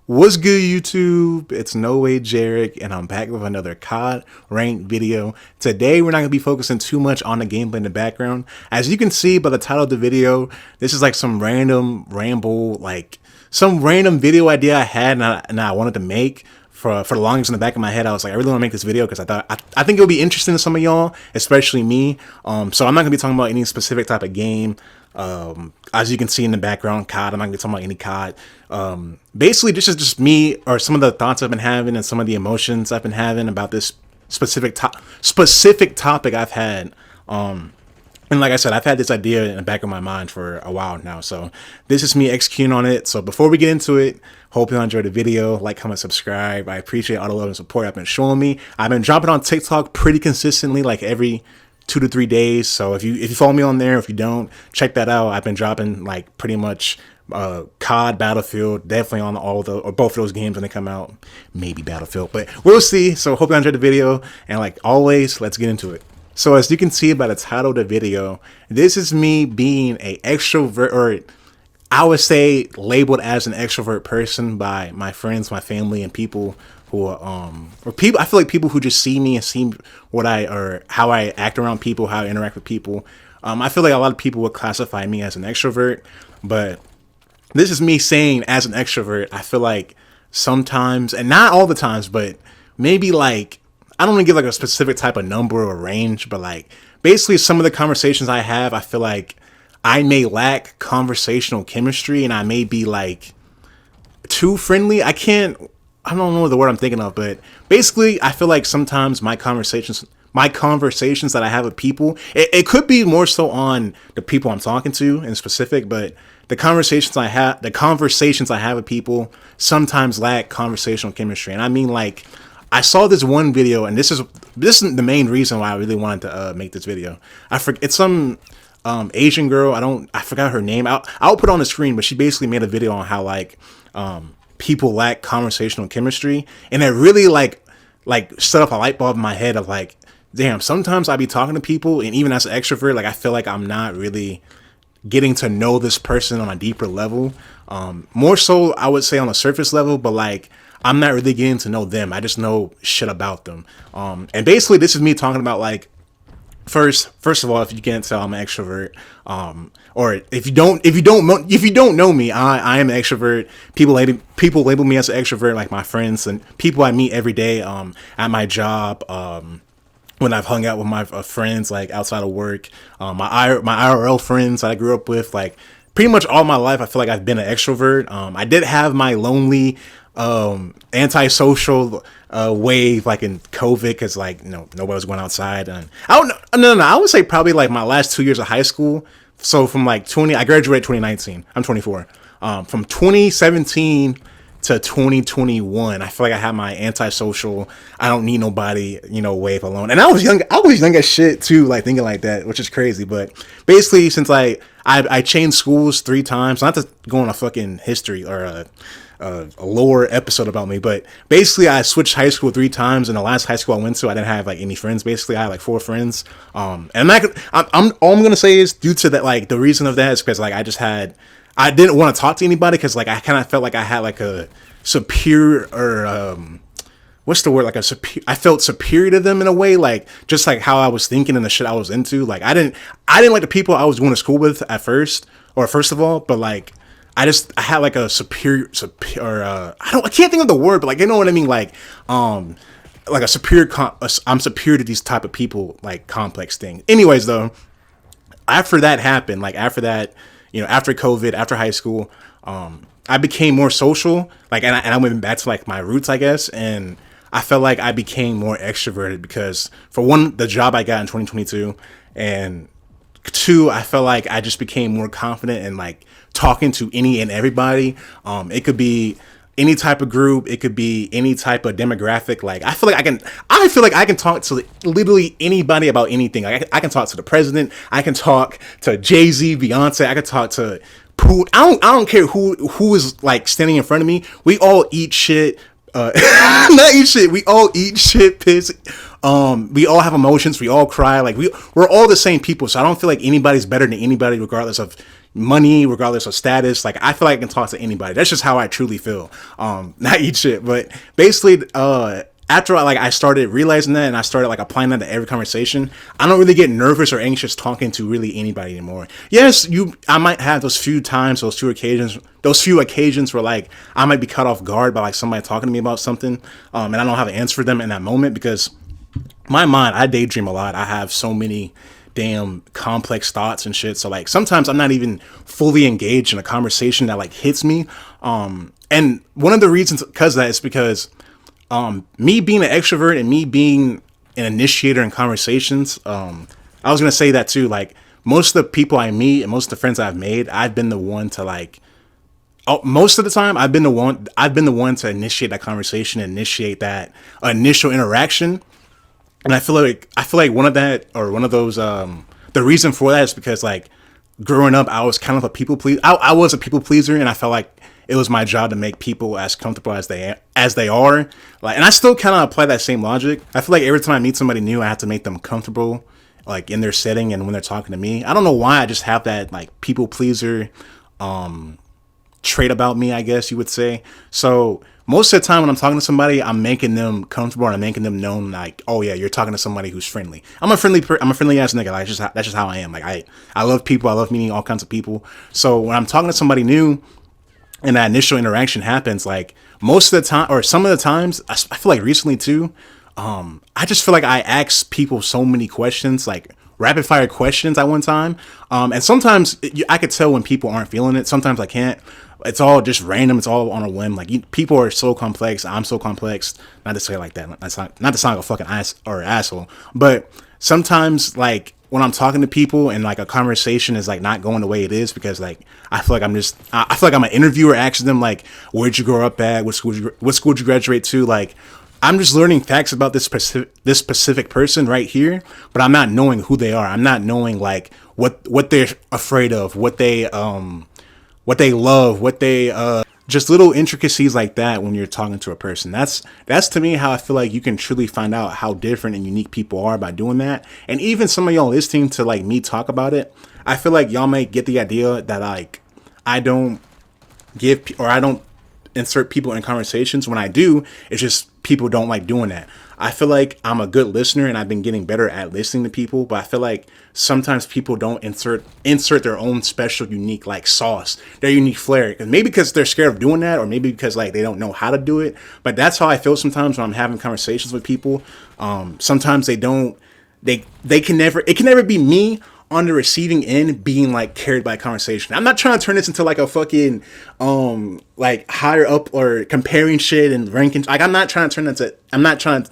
What's good, YouTube? It's NoWayJeric, and I'm back with another COD ranked video. Today, we're not going to be focusing too much on the gameplay in the background. As you can see by the title of the video, this is like some random ramble, like some random video idea I had and I wanted to make. For the longest in the back of my head, I was like, I really want to make this video because I think it would be interesting to some of y'all, especially me. So I'm not gonna be talking about any specific type of game. As you can see in the background, COD. I'm not gonna be talking about any COD. Basically, this is just me or some of the thoughts I've been having and some of the emotions I've been having about this specific topic I've had. And like I said, I've had this idea in the back of my mind for a while now. So this is me executing on it. So before we get into it, hope you enjoyed the video. Like, comment, subscribe. I appreciate all the love and support I've been showing me. I've been dropping on TikTok pretty consistently, like every 2 to 3 days. So if you follow me on there, if you don't, check that out. I've been dropping like pretty much COD, Battlefield, definitely on all the or both of those games when they come out. Maybe Battlefield, but we'll see. So hope you enjoyed the video. And like always, let's get into it. So as you can see by the title of the video, this is me being an extrovert, or I would say labeled as an extrovert person by my friends, my family, and people who are, or people, I feel like people who just see me and see how I act around people, how I interact with people. I feel like a lot of people would classify me as an extrovert, but this is me saying as an extrovert, I feel like sometimes, and not all the times, but maybe like, I don't want to give like a specific type of number or range, but like basically some of the conversations I have, I feel like I may lack conversational chemistry and I may be like too friendly. I don't know the word I'm thinking of, but basically I feel like sometimes my conversations that I have with people, it could be more so on the people I'm talking to in specific, but the conversations I have with people sometimes lack conversational chemistry. And I mean, like, I saw this one video, and this is the main reason why I really wanted to make this video. It's some Asian girl. I forgot her name. I'll put it on the screen, but she basically made a video on how like people lack conversational chemistry, and it really like set up a light bulb in my head of like, damn. Sometimes I be talking to people, and even as an extrovert, like I feel like I'm not really getting to know this person on a deeper level. More so, I would say on a surface level, but like, I'm not really getting to know them. I just know shit about them. And basically this is me talking about like, first of all, if you can't tell, I'm an extrovert. Or if you don't know me, I am an extrovert. People label me as an extrovert, like my friends and people I meet every day, at my job, when I've hung out with my friends, like outside of work, my IRL friends that I grew up with, like pretty much all my life, I feel like I've been an extrovert. I did have my lonely, antisocial wave like in COVID, because like nobody was going outside, and I would say probably like my last 2 years of high school. So from like I graduated 2019. I'm 24. From 2017 to 2021, I feel like I had my antisocial, I don't need nobody, wave alone. And I was young as shit too, like thinking like that, which is crazy. But basically, since I changed schools 3 times, not to go on a fucking history or a lower episode about me, but basically I switched high school 3 times, and the last high school I went to, I didn't have like any friends. Basically, I had like 4 friends. And I'm all I'm gonna say is due to that, like the reason of that is because like I didn't want to talk to anybody, because like I kind of felt like I had like a superior, or what's the word, like I felt superior to them in a way, like just like how I was thinking and the shit I was into. Like I didn't like the people I was going to school with at first of all, but like I had like a superior, I can't think of the word, but like, you know what I mean? Like a superior, I'm superior to these type of people, like complex thing. Anyways, though, after that happened, like after that, after COVID, after high school, I became more social, like, and I went back to like my roots, I guess. And I felt like I became more extroverted because, for one, the job I got in 2022, and 2, I felt like I just became more confident in like talking to any and everybody. It could be any type of group, it could be any type of demographic. Like I feel like I can talk to literally anybody about anything. Like I can talk to the president, I can talk to Jay-Z, Beyonce, I can talk to Pooh. I don't care who is like standing in front of me. We all eat shit. Not eat shit. We all eat shit, piss. We all have emotions. We all cry. Like we're all the same people. So I don't feel like anybody's better than anybody, regardless of money, regardless of status. Like, I feel like I can talk to anybody. That's just how I truly feel. Not eat shit, but basically, after I started realizing that and I started like applying that to every conversation, I don't really get nervous or anxious talking to really anybody anymore. Yes, I might have those few occasions where like I might be caught off guard by like somebody talking to me about something, and I don't have an answer for them in that moment, because my mind, I daydream a lot. I have so many damn complex thoughts and shit. So like sometimes I'm not even fully engaged in a conversation that like hits me. And one of the reasons because of that is because me being an extrovert and me being an initiator in conversations, I was gonna say that too. Like most of the people I meet and most of the friends I've made, I've been the one to like. Oh, most of the time, I've been the one to initiate that conversation, initiate that initial interaction, and I feel like one of those. The reason for that is because like growing up, I was kind of a people pleaser. I was a people pleaser, and I felt like it was my job to make people as comfortable as they are. Like, and I still kind of apply that same logic. I feel like every time I meet somebody new, I have to make them comfortable, like in their setting and when they're talking to me. I don't know why I just have that like people pleaser trait about me, I guess you would say. So most of the time when I'm talking to somebody, I'm making them comfortable and I'm making them known like, oh yeah, you're talking to somebody who's friendly. I'm a friendly ass nigga. Like that's just how I am. Like I love people. I love meeting all kinds of people. So when I'm talking to somebody new and that initial interaction happens, like most of the time or some of the times, I feel like recently too, I just feel like I ask people so many questions, like rapid fire questions at one time. And sometimes I could tell when people aren't feeling it. Sometimes I can't. It's all just random. It's all on a whim. Like people are so complex. I'm so complex. Not to say it like that. That's not to sound like a fucking asshole. But sometimes like when I'm talking to people and like a conversation is like not going the way it is because like I feel like I'm an interviewer asking them like, where'd you grow up at? What school did you graduate to? Like I'm just learning facts about this specific person right here, but I'm not knowing who they are. I'm not knowing like what they're afraid of, what they love, just little intricacies like that when you're talking to a person. That's to me how I feel like you can truly find out how different and unique people are by doing that. And even some of y'all listening to like me talk about it, I feel like y'all might get the idea that like I don't insert people in conversations. When I do, it's just people don't like doing that. I feel like I'm a good listener and I've been getting better at listening to people, but I feel like sometimes people don't insert their own special, unique like sauce, their unique flair. And maybe because they're scared of doing that, or maybe because like they don't know how to do it. But that's how I feel sometimes when I'm having conversations with people. Sometimes it can never be me on the receiving end being like carried by a conversation. I'm not trying to turn this into like a fucking like higher up or comparing shit and ranking. Like I'm not trying to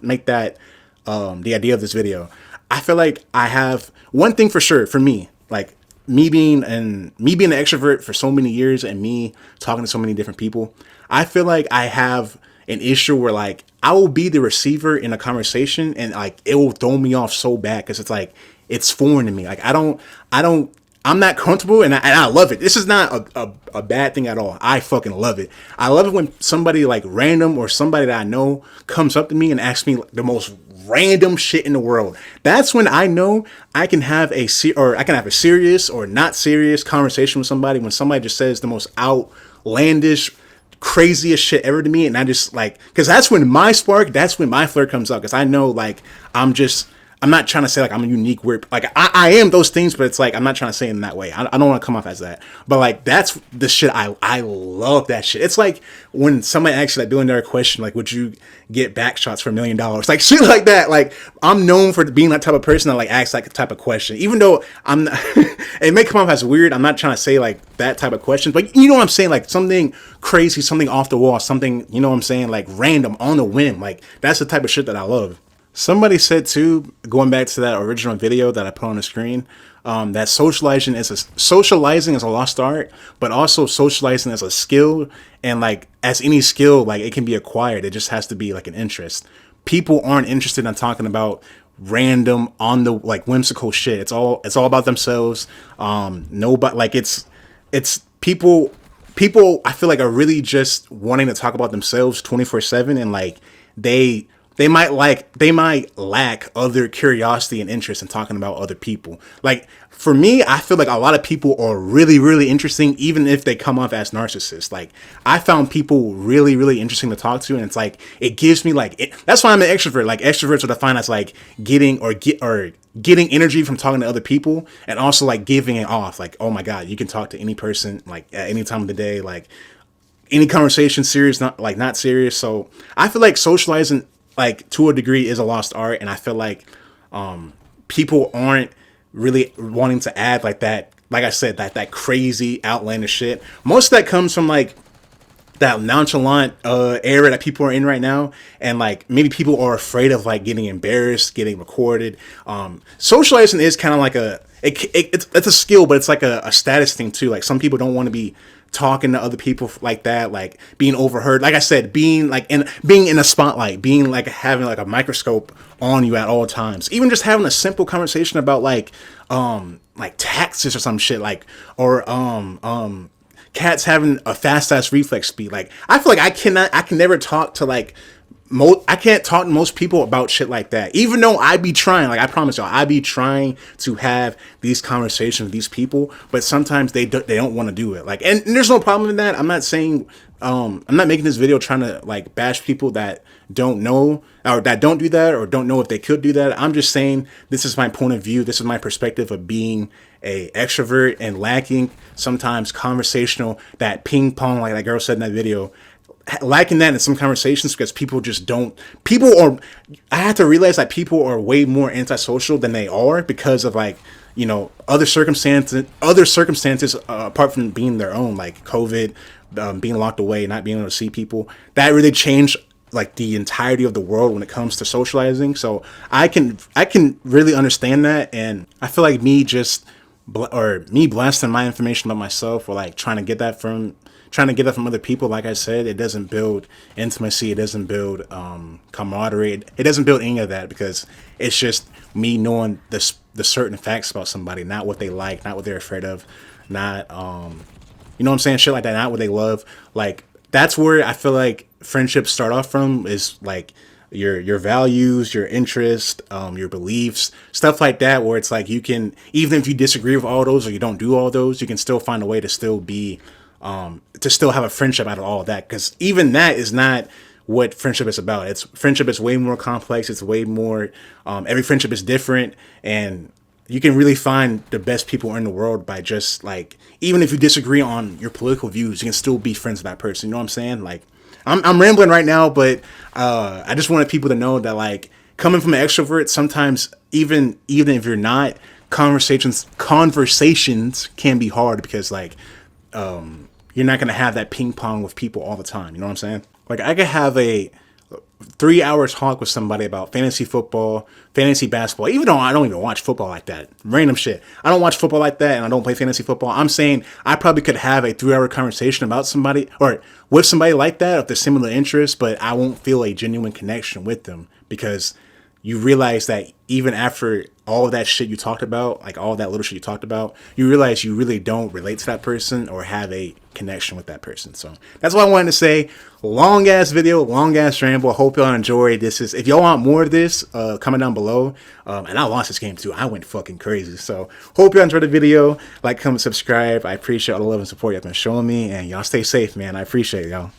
make that the idea of this video. I feel like I have one thing for sure for me, like me being an extrovert for so many years and me talking to so many different people. I feel like I have an issue where like I will be the receiver in a conversation and like it will throw me off so bad because it's like it's foreign to me. Like I'm not comfortable and I love it. This is not a bad thing at all. I fucking love it. I love it when somebody like random or somebody that I know comes up to me and asks me the most random shit in the world. That's when I know I can have a serious or not serious conversation with somebody, when somebody just says the most outlandish, craziest shit ever to me, and I just like, because that's when my flirt comes up, because I know like I'm not trying to say like I'm a unique weird, like I am those things, but it's like I'm not trying to say it in that way. I don't want to come off as that, but like that's the shit I love that shit. It's like when somebody asks you that $1 billion question, like would you get back shots for $1 million, like shit like that. Like I'm known for being that type of person that like asks like type of question, even though I'm not, it may come off as weird. I'm not trying to say like that type of question, but you know what I'm saying, like something crazy, something off the wall, something, you know what I'm saying, like random on the whim. Like that's the type of shit that I love. Somebody said too, going back to that original video that I put on the screen, that socializing is a lost art, but also socializing is a skill. And like as any skill, like it can be acquired. It just has to be like an interest. People aren't interested in talking about random on the like whimsical shit. It's all about themselves. Nobody, like it's people I feel like are really just wanting to talk about themselves 24/7, and like they they might lack other curiosity and interest in talking about other people. Like for me, I feel like a lot of people are really, really interesting, even if they come off as narcissists. Like I found people really, really interesting to talk to, and it's like it gives me that's why I'm an extrovert. Like extroverts are defined as like getting energy from talking to other people, and also like giving it off. Like, oh my god, you can talk to any person like at any time of the day, like any conversation, serious, not serious. So I feel like socializing, like to a degree, is a lost art, and I feel like people aren't really wanting to add like that. Like I said, that crazy outlandish shit. Most of that comes from like that nonchalant era that people are in right now, and like maybe people are afraid of like getting embarrassed, getting recorded. Socializing is kind of like it's a skill, but it's like a status thing too. Like some people don't want to be talking to other people like that, like being overheard. Like I said, being in a spotlight, being like having like a microscope on you at all times. Even just having a simple conversation about like taxes or some shit, like or cats having a fast ass reflex speed. Like I feel like I can never talk to like I can't talk to most people about shit like that, even though I be trying. Like I promise y'all, I be trying to have these conversations with these people, but sometimes they don't want to do it. Like, and there's no problem in that. I'm not saying I'm not making this video trying to like bash people that don't know or that don't do that or don't know if they could do that. I'm just saying this is my point of view. This is my perspective of being a extrovert and lacking sometimes conversational, that ping pong, like that girl said in that video. Lacking that in some conversations because I have to realize that people are way more antisocial than they are because of like, you know, other circumstances apart from being their own, like COVID, being locked away, not being able to see people. That really changed like the entirety of the world when it comes to socializing. So I can really understand that, and I feel like me blasting my information about myself or like trying to get that from other people, like I said, it doesn't build intimacy, it doesn't build camaraderie, it doesn't build any of that, because it's just me knowing the certain facts about somebody, not what they like, not what they're afraid of, not you know what I'm saying, shit like that, not what they love. Like that's where I feel like friendships start off from, is like your values, your interest, your beliefs, stuff like that, where it's like you can, even if you disagree with all those or you don't do all those, you can still find a way to still be to still have a friendship out of all of that, because even that is not what friendship is about. Friendship is way more complex. It's way more, every friendship is different, and you can really find the best people in the world by just like, even if you disagree on your political views, you can still be friends with that person. You know what I'm saying? Like I'm rambling right now, but I just wanted people to know that like, coming from an extrovert, sometimes even if you're not, conversations can be hard, because like you're not going to have that ping pong with people all the time. You know what I'm saying? Like I could have a 3-hour talk with somebody about fantasy football, fantasy basketball, even though I don't even watch football like that. Random shit. I don't watch football like that, and I don't play fantasy football. I'm saying I probably could have a 3-hour conversation about somebody or with somebody like that if they're similar interests, but I won't feel a genuine connection with them, because you realize that even after all of that shit you talked about, like all that little shit you talked about, you realize you really don't relate to that person or have a connection with that person. So that's what I wanted to say. Long ass video, long ass ramble. I hope y'all enjoyed this. If y'all want more of this, comment down below. And I lost this game too. I went fucking crazy. So hope y'all enjoyed the video. Like, comment, subscribe. I appreciate all the love and support y'all been showing me, and y'all stay safe, man. I appreciate y'all.